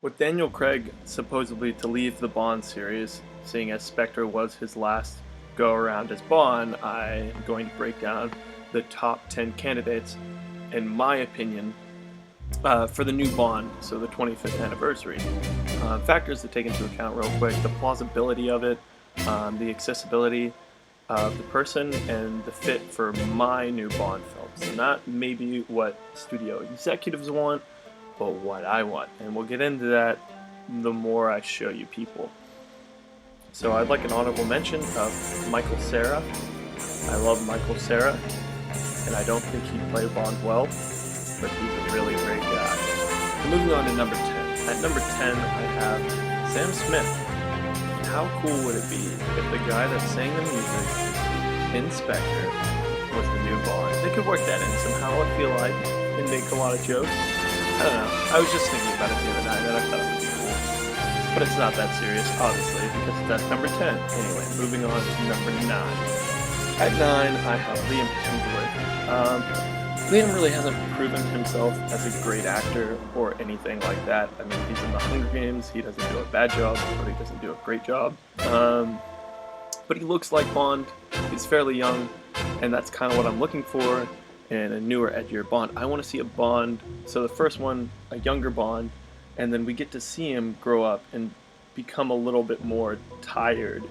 With Daniel Craig supposedly to leave the Bond series, seeing as Spectre was his last go around as Bond, I am going to break down the top 10 candidates, in my opinion, for the new Bond, so the 25th anniversary. Factors to take into account real quick: the plausibility of it, the accessibility of the person, and the fit for my new Bond film. So not maybe what studio executives want, but what I want. And we'll get into that the more I show you people. So I'd like an honorable mention of Michael Cera. I love Michael Cera, and I don't think he'd play Bond well, but he's a really great guy. And moving on to number 10. At number 10, I have Sam Smith. How cool would it be if the guy that sang the music in Spectre was the new Bond? They could work that in somehow, I feel like, and make a lot of jokes. I don't know. I was just thinking about it the other night, and I thought it would be cool. But it's not that serious, obviously, because that's number 10. Anyway, moving on to number 9. At 9, I have Liam Hemsworth. Liam really hasn't proven himself as a great actor or anything like that. I mean, he's in the Hunger Games. He doesn't do a bad job, but he doesn't do a great job. But he looks like Bond. He's fairly young, and that's kind of what I'm looking for in a newer, edgier Bond. I want to see a Bond, so the first one, a younger Bond, and then we get to see him grow up and become a little bit more tired.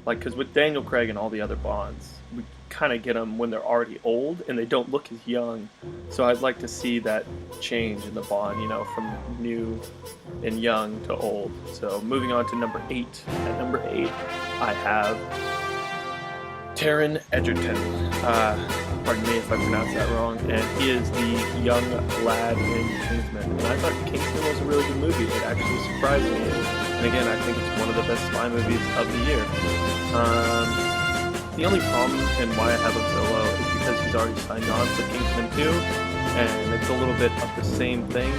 Like, because with Daniel Craig and all the other Bonds, we kind of get them when they're already old and they don't look as young. So I'd like to see that change in the Bond, from new and young to old. So moving on to number 8. At number 8, I have Taron Egerton. Pardon me if I pronounce that wrong. And he is the young lad in Kingsman. And I thought Kingsman was a really good movie. It actually surprised me. And again, I think it's one of the best spy movies of the year. The only problem and why I have him so low is because he's already signed on for Kingsman 2. And it's a little bit of the same thing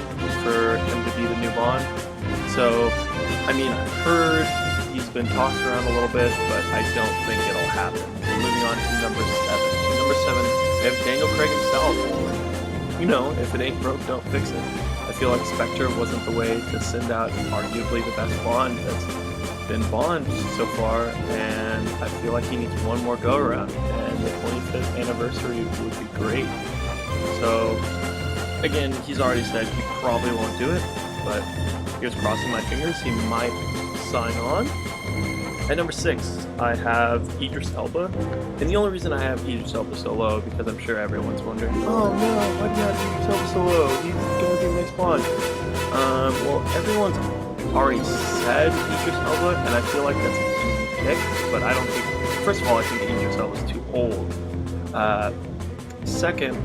for him to be the new Bond. So, I mean, I've heard he's been tossed around a little bit, but I don't think it'll happen. So moving on to number 7. Number 7, we have Daniel Craig himself. If it ain't broke, don't fix it. I feel like Spectre wasn't the way to send out arguably the best Bond that's been Bond so far, and I feel like he needs one more go around, and the 25th anniversary would be great. So, again, he's already said he probably won't do it, but here's crossing my fingers, he might sign on. At number 6, I have Idris Elba, and the only reason I have Idris Elba so low, because I'm sure everyone's wondering, oh no, why do you have Idris Elba so low? He's going to be the next Bond. Well, everyone's already said Idris Elba, and I feel like that's an easy pick, but I don't think, first of all, I think Idris Elba's too old. Second,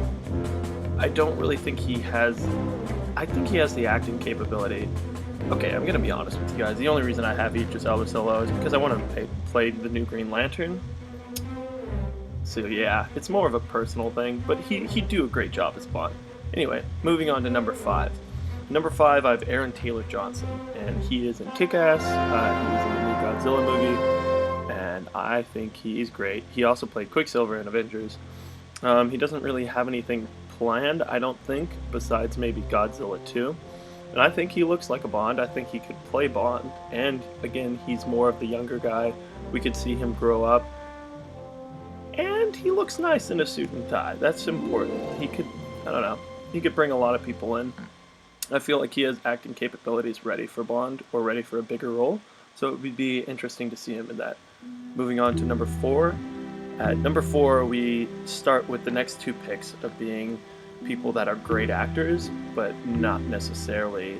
I don't really think I think he has the acting capability. Okay, I'm gonna be honest with you guys. The only reason I have Idris Elba so low is because I want to play the new Green Lantern. So yeah, it's more of a personal thing, but he'd do a great job as Bond. Anyway, moving on to number 5. Number 5, I have Aaron Taylor Johnson, and he is in Kick-Ass. He was in the new Godzilla movie, and I think he's great. He also played Quicksilver in Avengers. He doesn't really have anything planned, I don't think, besides maybe Godzilla 2. And I think he looks like a Bond. I think he could play Bond. And again, he's more of the younger guy. We could see him grow up. And he looks nice in a suit and tie. That's important. He could bring a lot of people in. I feel like he has acting capabilities ready for Bond or ready for a bigger role. So it would be interesting to see him in that. Moving on to number 4. At number 4, we start with the next 2 picks of being people that are great actors, but not necessarily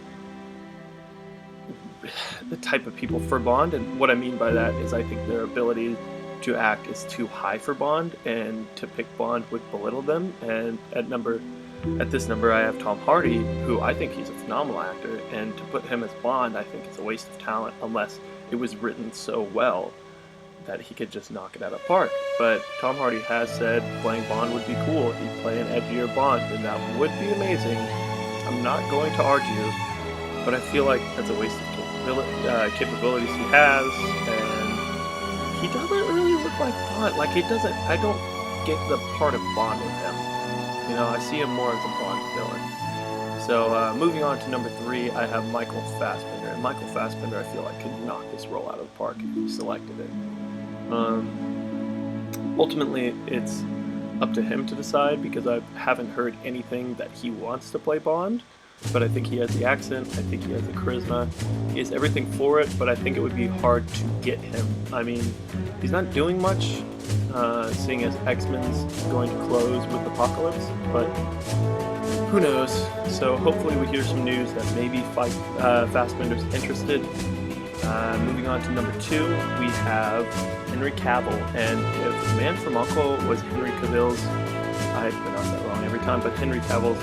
the type of people for Bond. And what I mean by that is I think their ability to act is too high for Bond, and to pick Bond would belittle them. And at this number, I have Tom Hardy, who I think he's a phenomenal actor, and to put him as Bond, I think is a waste of talent unless it was written so well that he could just knock it out of the park. But Tom Hardy has said playing Bond would be cool. He'd play an edgier Bond, and that would be amazing. I'm not going to argue, but I feel like that's a waste of capabilities he has, and he doesn't really look like Bond. I don't get the part of Bond with him. I see him more as a Bond villain. So moving on to number 3, I have Michael Fassbender. And Michael Fassbender, I feel like, could knock this role out of the park if he selected it. Ultimately, it's up to him to decide because I haven't heard anything that he wants to play Bond. But I think he has the accent, I think he has the charisma, he has everything for it, but I think it would be hard to get him. I mean, he's not doing much, seeing as X-Men's going to close with Apocalypse, but who knows? So hopefully we hear some news that maybe Fassbender's interested. Moving on to number 2, we have Henry Cavill, and if Man from U.N.C.L.E. was Henry Cavill's, I pronounce that wrong every time, but Henry Cavill's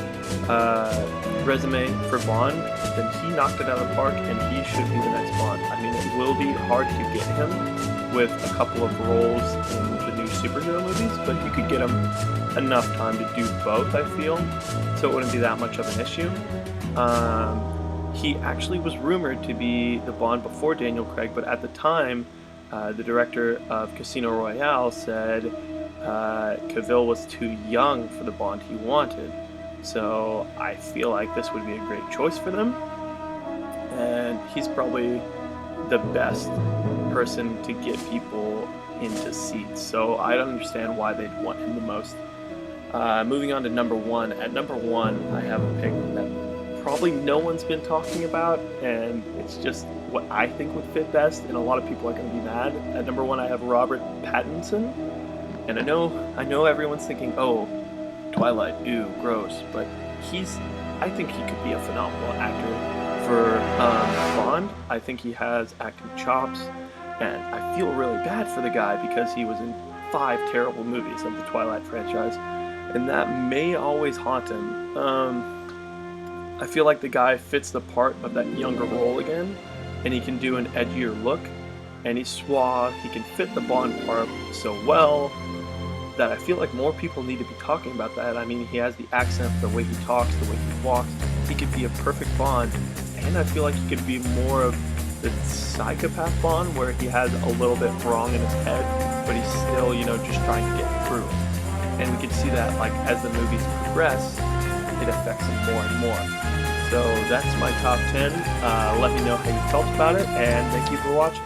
resume for Bond, then he knocked it out of the park, and he should be the next Bond. I mean, it will be hard to get him with a couple of roles in the new superhero movies, but you could get him enough time to do both, I feel, so it wouldn't be that much of an issue. He actually was rumored to be the Bond before Daniel Craig, but at the time, the director of Casino Royale said Cavill was too young for the Bond he wanted. So I feel like this would be a great choice for them. And he's probably the best person to get people into seats. So I don't understand why they'd want him the most. Moving on to number 1. At number 1, I have a pick that probably no one's been talking about, and it's just what I think would fit best, and a lot of people are going to be mad. At number 1, I have Robert Pattinson. And I know everyone's thinking, oh, Twilight, ew, gross, but I think he could be a phenomenal actor for Bond. I think he has acting chops, and I feel really bad for the guy because he was in 5 terrible movies of the Twilight franchise, and that may always haunt him. I feel like the guy fits the part of that younger role again, and he can do an edgier look, and he's suave, he can fit the Bond part so well, that I feel like more people need to be talking about that. I mean, he has the accent, the way he talks, the way he walks. He could be a perfect Bond, and I feel like he could be more of the psychopath Bond, where he has a little bit wrong in his head, but he's still, just trying to get through. And we can see that, like, as the movies progress, it affects him more and more. So that's my top 10. Let me know how you felt about it, and thank you for watching.